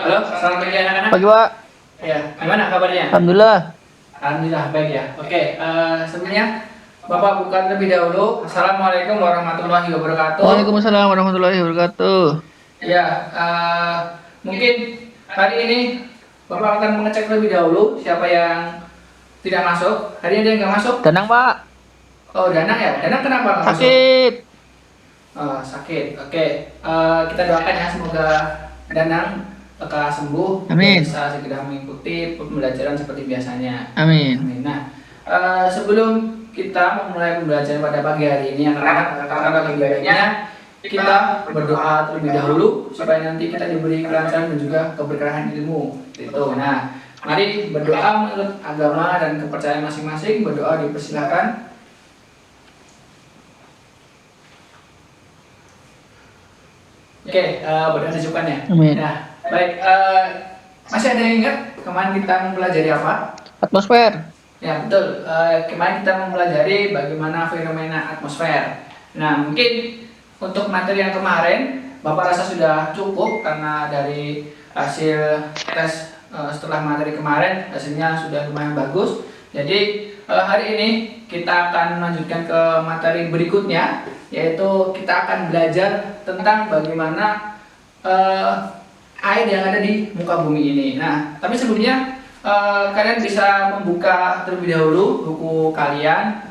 Halo, selamat pagi anak-anak. Pagi, Pak. Ya, gimana kabarnya? Alhamdulillah. Alhamdulillah baik ya. Oke, sebelumnya Bapak buka terlebih dahulu. Assalamualaikum warahmatullahi wabarakatuh. Waalaikumsalam warahmatullahi wabarakatuh. Ya, mungkin hari ini Bapak akan mengecek terlebih dahulu siapa yang tidak masuk. Hari ini ada yang nggak masuk? Tenang, Pak. Oh, Danang ya. Danang kenapa nggak masuk? Sakit. Oh, sakit. Oke, kita doakan ya semoga Danang lekas sembuh dan Amin. bisa segera mengikuti pembelajaran seperti biasanya. Amin. Amin. Nah, sebelum kita memulai pembelajaran pada pagi hari ini, anak-anak, lebih baiknya kita berdoa terlebih dahulu supaya nanti kita diberi kelancaran dan juga keberkahan ilmu. Itu. Nah, mari berdoa menurut agama dan kepercayaan masing-masing. Berdoa dipersilakan. Oke, berdoa diucapkan ya. Amin. Nah, baik. Masih ada yang ingat kemarin kita mempelajari apa? Atmosfer. Ya, betul. Kemarin kita mempelajari bagaimana fenomena atmosfer. Nah, mungkin untuk materi yang kemarin, Bapak rasa sudah cukup karena dari hasil tes setelah materi kemarin hasilnya sudah lumayan bagus. Jadi hari ini kita akan melanjutkan ke materi berikutnya, yaitu kita akan belajar tentang bagaimana air yang ada di muka bumi ini. Nah, tapi sebelumnya kalian bisa membuka terlebih dahulu buku kalian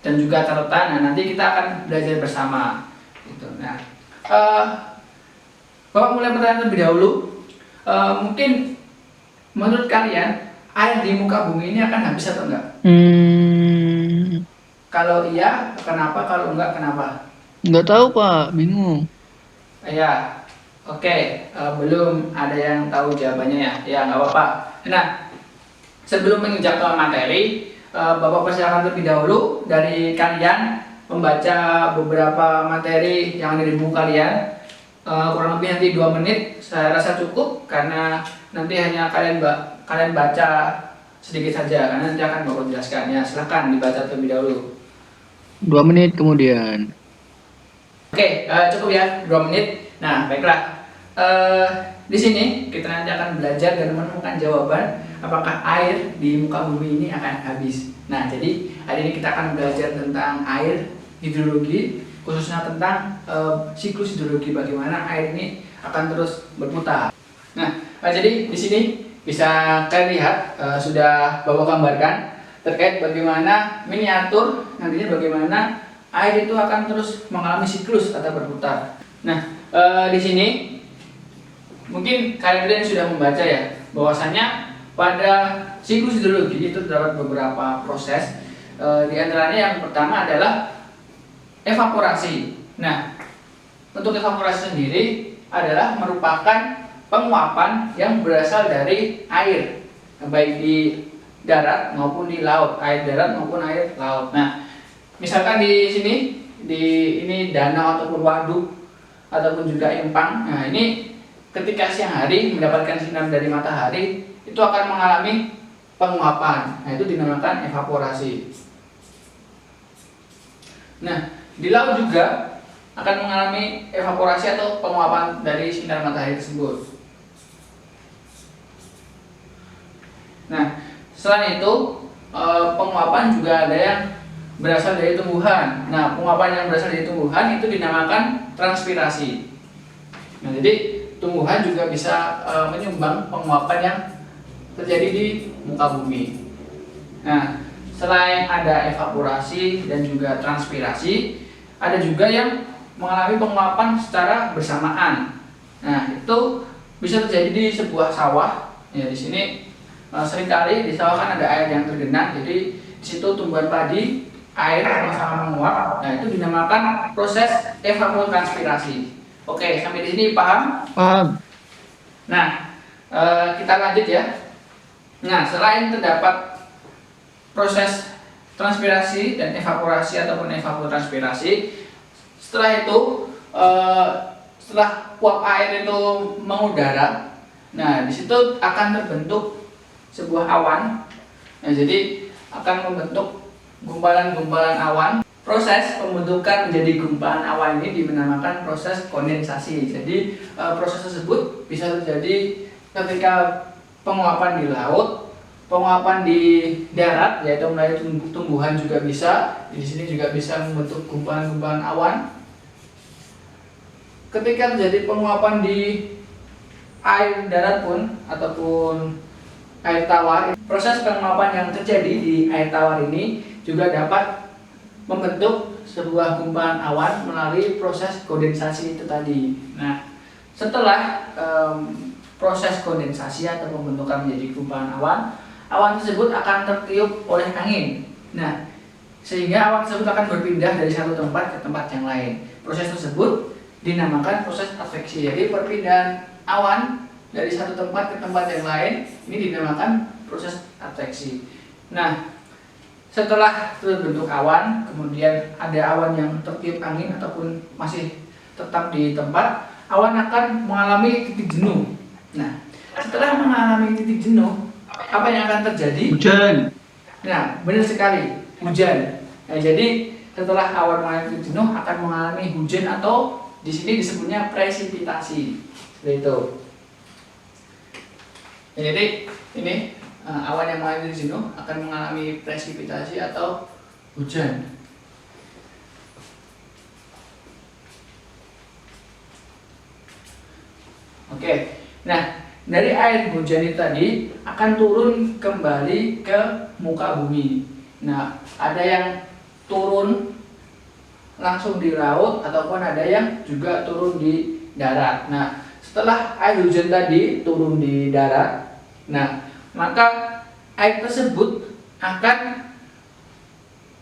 dan juga catatan. Nah, nanti kita akan belajar bersama. Gitu. Nah, Bapak mulai pertanyaan terlebih dahulu. Mungkin menurut kalian air di muka bumi ini akan habis atau enggak? Kalau iya, kenapa? Kalau enggak, kenapa? Nggak tahu, Pak. Bingung. Ya, oke. Belum ada yang tahu jawabannya ya. Ya, nggak apa-apa. Nah, sebelum menginjak ke materi, Bapak persilakan terlebih dahulu dari kalian membaca beberapa materi yang ada di buku kalian. Kurang lebih nanti 2 menit. Saya rasa cukup karena nanti hanya kalian baca sedikit saja karena nanti akan Bapak jelaskan. Ya, silakan dibaca terlebih dahulu. 2 menit kemudian. Oke, cukup ya 2 menit. Nah, baiklah. Di sini kita nanti akan belajar dan menemukan jawaban apakah air di muka bumi ini akan habis. Nah, jadi hari ini kita akan belajar tentang air, hidrologi, khususnya tentang siklus hidrologi, bagaimana air ini akan terus berputar. Nah, jadi di sini bisa kalian lihat sudah Bapak gambarkan terkait bagaimana miniatur nantinya bagaimana air itu akan terus mengalami siklus atau berputar. Nah, di sini mungkin kalian sudah membaca ya bahwasanya pada siklus hidrologi itu terdapat beberapa proses. Di antaranya yang pertama adalah evaporasi. Nah, untuk evaporasi sendiri adalah merupakan penguapan yang berasal dari air, baik di darat maupun di laut, air darat maupun air laut. Nah, misalkan di sini ini danau ataupun waduk ataupun juga empang. Nah, ini ketika siang hari mendapatkan sinar dari matahari itu akan mengalami penguapan. Nah, itu dinamakan evaporasi. Nah, di laut juga akan mengalami evaporasi atau penguapan dari sinar matahari tersebut. Nah, selain itu penguapan juga ada yang berasal dari tumbuhan. Nah, penguapan yang berasal dari tumbuhan itu dinamakan transpirasi. Nah, jadi tumbuhan juga bisa menyumbang penguapan yang terjadi di muka bumi. Nah, selain ada evaporasi dan juga transpirasi, ada juga yang mengalami penguapan secara bersamaan. Nah, itu bisa terjadi di sebuah sawah. Ya, di sini seringkali di sawah kan ada air yang tergenang, jadi di situ tumbuhan padi air sama-sama menguap. Nah, itu dinamakan proses evapotranspirasi. Oke, sampai di sini paham? Paham. Nah, kita lanjut ya. Nah, selain terdapat proses transpirasi dan evaporasi ataupun evapotranspirasi, setelah itu setelah uap air itu mengudara, nah di situ akan terbentuk sebuah awan. Nah, jadi akan membentuk gumpalan-gumpalan awan. Proses pembentukan menjadi gumpalan awan ini dinamakan proses kondensasi. Jadi proses tersebut bisa terjadi ketika penguapan di laut, penguapan di darat, yaitu melalui tumbuhan juga bisa. Di sini juga bisa membentuk gumpalan-gumpalan awan. Ketika terjadi penguapan di air darat pun ataupun air tawar, proses penguapan yang terjadi di air tawar ini juga dapat membentuk sebuah gumpalan awan melalui proses kondensasi itu tadi. Nah, setelah proses kondensasi atau pembentukan menjadi gumpalan awan, awan tersebut akan tertiup oleh angin. Nah, sehingga awan tersebut akan berpindah dari satu tempat ke tempat yang lain. Proses tersebut dinamakan proses adveksi. Jadi perpindahan awan dari satu tempat ke tempat yang lain ini dinamakan proses adveksi. Nah, setelah terbentuk awan, kemudian ada awan yang tertiup angin ataupun masih tetap di tempat, awan akan mengalami titik jenuh. Nah, setelah mengalami titik jenuh, apa yang akan terjadi? Hujan. Nah, benar sekali, hujan. Nah, jadi setelah awan mengalami titik jenuh akan mengalami hujan atau di sini disebutnya presipitasi. Seperti itu. Ya, jadi ini awan yang mengalami titik jenuh akan mengalami presipitasi atau hujan. Oke, nah dari air hujan itu tadi akan turun kembali ke muka bumi. Nah, ada yang turun langsung di laut ataupun ada yang juga turun di darat. Nah, setelah air hujan tadi turun di darat, nah maka air tersebut akan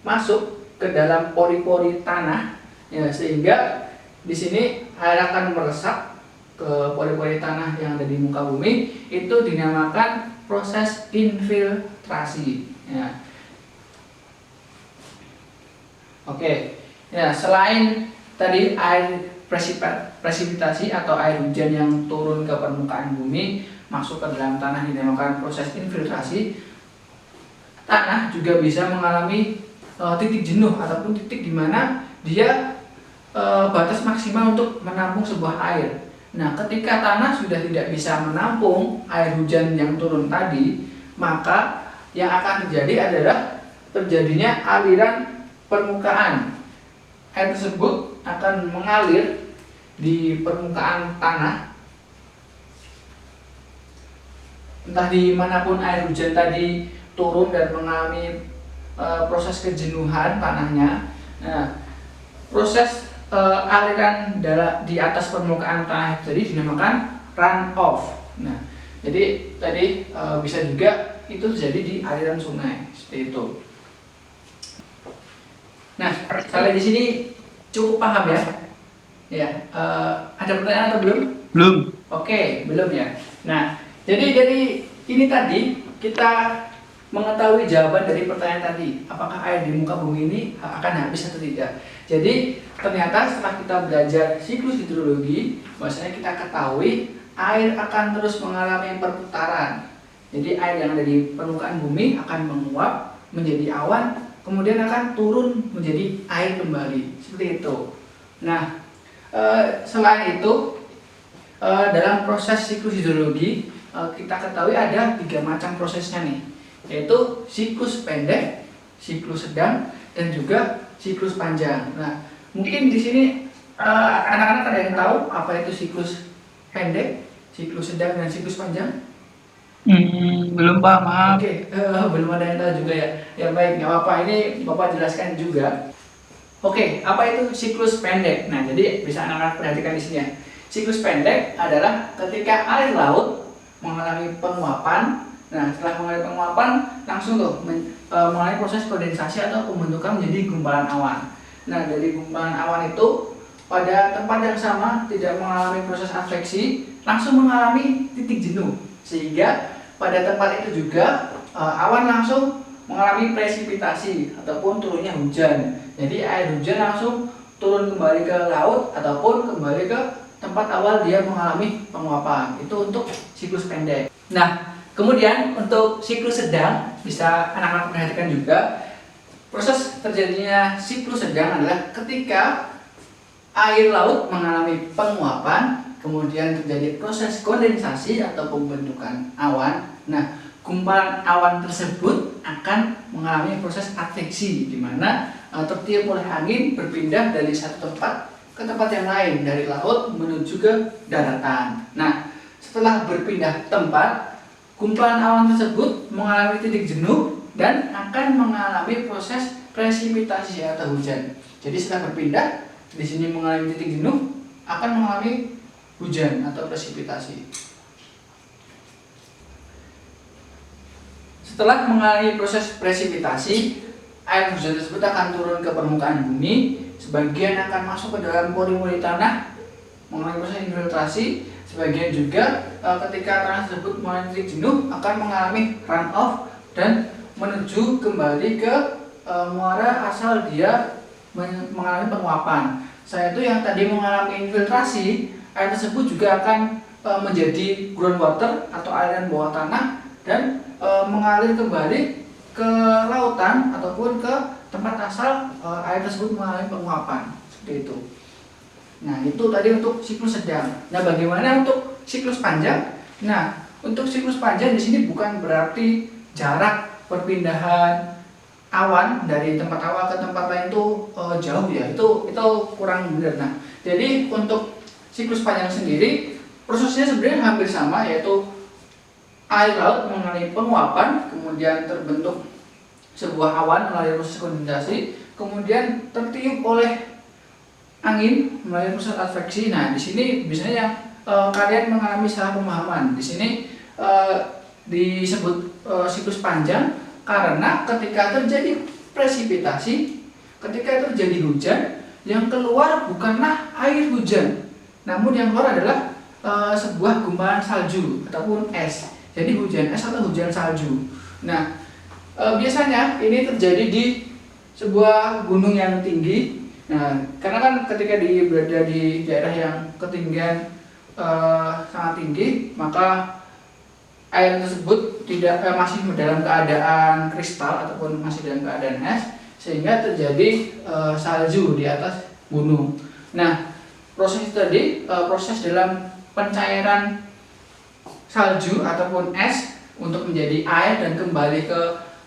masuk ke dalam pori-pori tanah, ya, sehingga di sini air akan meresap ke pori-pori tanah yang ada di muka bumi. Itu dinamakan proses infiltrasi. Ya. Oke, ya, selain tadi air presipitasi atau air hujan yang turun ke permukaan bumi masuk ke dalam tanah dinamakan proses infiltrasi. Tanah juga bisa mengalami titik jenuh ataupun titik di mana dia batas maksimal untuk menampung sebuah air. Nah, ketika tanah sudah tidak bisa menampung air hujan yang turun tadi, maka yang akan terjadi adalah terjadinya aliran permukaan. Air tersebut akan mengalir di permukaan tanah. Entah dimanapun air hujan tadi turun dan mengalami proses kejenuhan tanahnya. Nah, proses aliran di atas permukaan tanah jadi dinamakan runoff. Nah, jadi tadi bisa juga itu terjadi di aliran sungai seperti itu. Nah, sampai di sini cukup paham ya? Ya, ada pertanyaan atau belum? Belum. Oke, belum ya. Nah, jadi dari ini tadi kita mengetahui jawaban dari pertanyaan tadi, apakah air di muka bumi ini akan habis atau tidak. Jadi ternyata setelah kita belajar siklus hidrologi, bahwasanya kita ketahui air akan terus mengalami perputaran. Jadi air yang ada di permukaan bumi akan menguap menjadi awan, kemudian akan turun menjadi air kembali, seperti itu. Nah, selain itu dalam proses siklus hidrologi kita ketahui ada 3 macam prosesnya nih, yaitu siklus pendek, siklus sedang, dan juga siklus panjang. Nah, mungkin di sini anak-anak ada yang tahu apa itu siklus pendek, siklus sedang, dan siklus panjang? Belum Pak, maaf. Oke, belum ada yang tahu juga ya. Ya baik, nggak apa-apa. Ini Bapak jelaskan juga. Oke, apa itu siklus pendek? Nah, jadi bisa anak-anak perhatikan di sini ya. Siklus pendek adalah ketika air laut mengalami penguapan. Nah, setelah mengalami penguapan, langsung tuh mengalami proses kondensasi atau pembentukan menjadi gumpalan awan. Nah, dari gumpalan awan itu pada tempat yang sama tidak mengalami proses adveksi, langsung mengalami titik jenuh. Sehingga pada tempat itu juga awan langsung mengalami presipitasi ataupun turunnya hujan. Jadi air hujan langsung turun kembali ke laut ataupun kembali ke tempat awal dia mengalami penguapan. Itu untuk siklus pendek. Nah, kemudian untuk siklus sedang bisa anak-anak perhatikan juga. Proses terjadinya siklus sedang adalah ketika air laut mengalami penguapan. kemudian terjadi proses kondensasi atau pembentukan awan. Nah, gumpalan awan tersebut akan mengalami proses adveksi, di mana tertiup oleh angin berpindah dari satu tempat ke tempat yang lain, dari laut menuju ke daratan. Nah, setelah berpindah tempat, gumpalan awan tersebut mengalami titik jenuh dan akan mengalami proses presipitasi atau hujan. Jadi setelah berpindah, di sini mengalami titik jenuh, akan mengalami hujan atau presipitasi. Setelah mengalami proses presipitasi, air hujan tersebut akan turun ke permukaan bumi. Sebagian akan masuk ke dalam pori-pori tanah, mengalami proses infiltrasi. Sebagian juga ketika tanah tersebut mengalami titik jenuh akan mengalami runoff dan menuju kembali ke muara asal dia mengalami penguapan. Selain itu yang tadi mengalami infiltrasi, air tersebut juga akan menjadi groundwater atau aliran bawah tanah dan mengalir kembali ke lautan ataupun ke tempat asal air tersebut mengalami penguapan, seperti itu. Nah, itu tadi untuk siklus sedang. Nah, bagaimana untuk siklus panjang? Nah, untuk siklus panjang di sini bukan berarti jarak perpindahan awan dari tempat awal ke tempat lain itu jauh ya. Itu kurang benar. Nah, jadi untuk siklus panjang sendiri prosesnya sebenarnya hampir sama, yaitu air laut mengalami penguapan, kemudian terbentuk sebuah awan melalui proses kondensasi, kemudian tertiup oleh angin melalui proses adveksi. Nah, di sini biasanya kalian mengalami salah pemahaman. Di sini disebut siklus panjang karena ketika terjadi presipitasi, ketika terjadi hujan, yang keluar bukanlah air hujan, namun yang keluar adalah sebuah gumpalan salju ataupun es. Jadi hujan es atau hujan salju. Nah, biasanya ini terjadi di sebuah gunung yang tinggi. Nah, karena kan ketika berada di daerah yang ketinggian sangat tinggi, maka air tersebut masih dalam keadaan kristal ataupun masih dalam keadaan es, sehingga terjadi salju di atas gunung. Nah, proses tadi proses dalam pencairan salju ataupun es untuk menjadi air dan kembali ke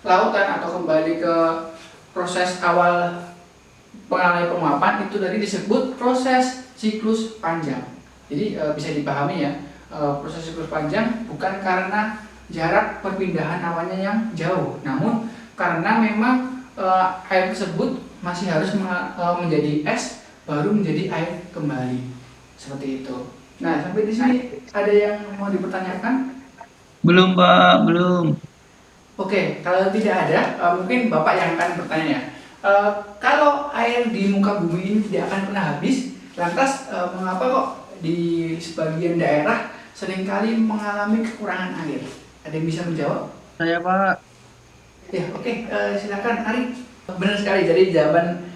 lautan atau kembali ke proses awal pengalami penguapan, itu tadi disebut proses siklus panjang. Jadi bisa dipahami ya, proses siklus panjang bukan karena jarak perpindahan awannya yang jauh, namun karena memang air tersebut masih harus menjadi es baru menjadi air kembali, seperti itu. Nah, sampai di sini ada yang mau dipertanyakan? Belum, Pak, belum. Oke, kalau tidak ada, mungkin Bapak yang akan bertanya ya. Kalau air di muka bumi ini tidak akan pernah habis, lantas mengapa kok di sebagian daerah seringkali mengalami kekurangan air? Ada yang bisa menjawab? Saya, Pak. Ya, oke, silakan Ari. Benar sekali, jadi jawaban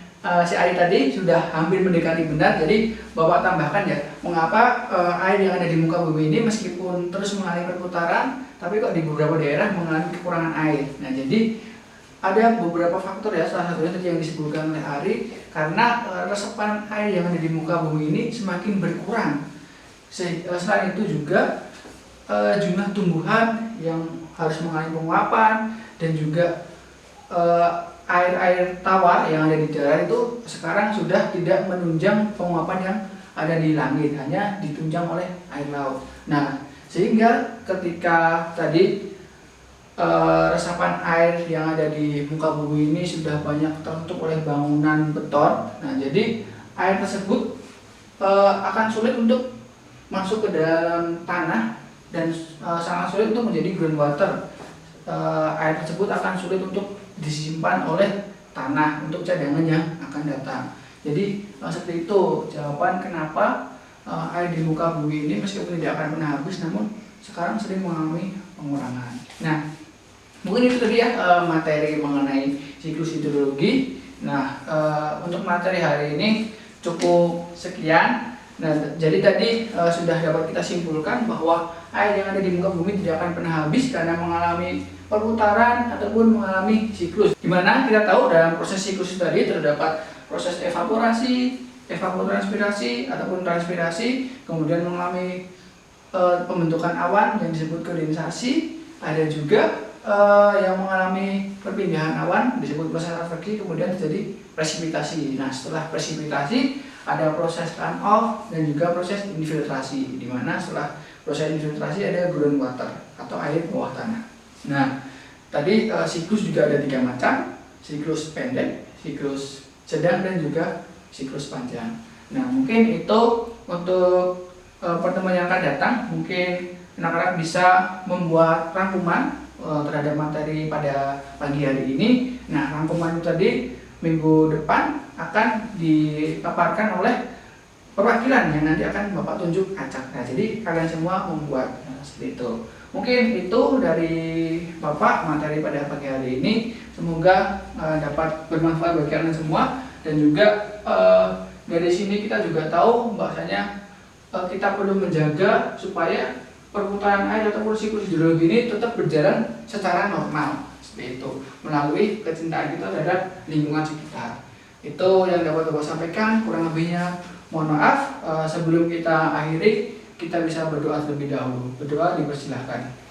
si Ari tadi sudah hampir mendekati benar. Jadi Bapak tambahkan ya, mengapa air yang ada di muka bumi ini meskipun terus mengalami perputaran, tapi kok di beberapa daerah mengalami kekurangan air. Nah, jadi ada beberapa faktor ya, salah satunya tadi yang disebutkan oleh Ari, karena resepan air yang ada di muka bumi ini semakin berkurang. Selain itu juga jumlah tumbuhan yang harus mengalami penguapan dan juga air-air tawar yang ada di darat itu sekarang sudah tidak menunjang penguapan yang ada di langit, hanya ditunjang oleh air laut. Nah, sehingga ketika tadi resapan air yang ada di muka bumi ini sudah banyak tertutup oleh bangunan beton. Nah, jadi air tersebut akan sulit untuk masuk ke dalam tanah dan sangat sulit untuk menjadi groundwater. Air tersebut akan sulit untuk disimpan oleh tanah untuk cadangan yang akan datang. Jadi seperti itu jawaban kenapa air di muka bumi ini meskipun tidak akan pernah habis, namun sekarang sering mengalami pengurangan. Nah, mungkin itu tadi ya materi mengenai siklus hidrologi. Nah, untuk materi hari ini cukup sekian. Nah, jadi tadi sudah dapat kita simpulkan bahwa air yang ada di muka bumi tidak akan pernah habis karena mengalami perputaran ataupun mengalami siklus. Dimana kita tahu dalam proses siklus tadi terdapat proses evaporasi, evapotranspirasi ataupun transpirasi, kemudian mengalami pembentukan awan yang disebut kondensasi, ada juga yang mengalami perpindahan awan disebut proses adveksi, kemudian terjadi presipitasi. Nah, setelah presipitasi ada proses runoff dan juga proses infiltrasi, di mana setelah proses infiltrasi ada groundwater atau air bawah tanah. Nah, tadi siklus juga ada 3 macam, siklus pendek, siklus sedang, dan juga siklus panjang. Nah, mungkin itu untuk pertemuan yang akan datang. Mungkin anak-anak bisa membuat rangkuman terhadap materi pada pagi hari ini. Nah, rangkuman itu tadi minggu depan akan dipaparkan oleh perwakilan yang nanti akan Bapak tunjuk acak. Nah, jadi kalian semua membuat seperti itu. Mungkin itu dari Bapak materi pada pagi hari ini. Semoga dapat bermanfaat bagi kalian semua, dan juga dari sini kita juga tahu bahwasanya kita perlu menjaga supaya perputaran air ataupun siklus hidrologi ini tetap berjalan secara normal seperti itu, melalui kecintaan kita terhadap lingkungan sekitar. Itu yang dapat Bapak sampaikan. Kurang lebihnya mohon maaf. Sebelum kita akhiri, kita bisa berdoa terlebih dahulu. Berdoa dipersilahkan.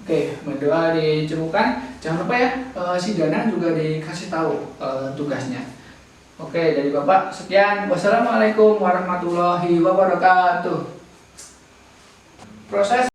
Oke, berdoa dicukupkan. Jangan lupa ya, si Danang juga dikasih tahu tugasnya. Oke, dari Bapak sekian. Wassalamualaikum warahmatullahi wabarakatuh. Proses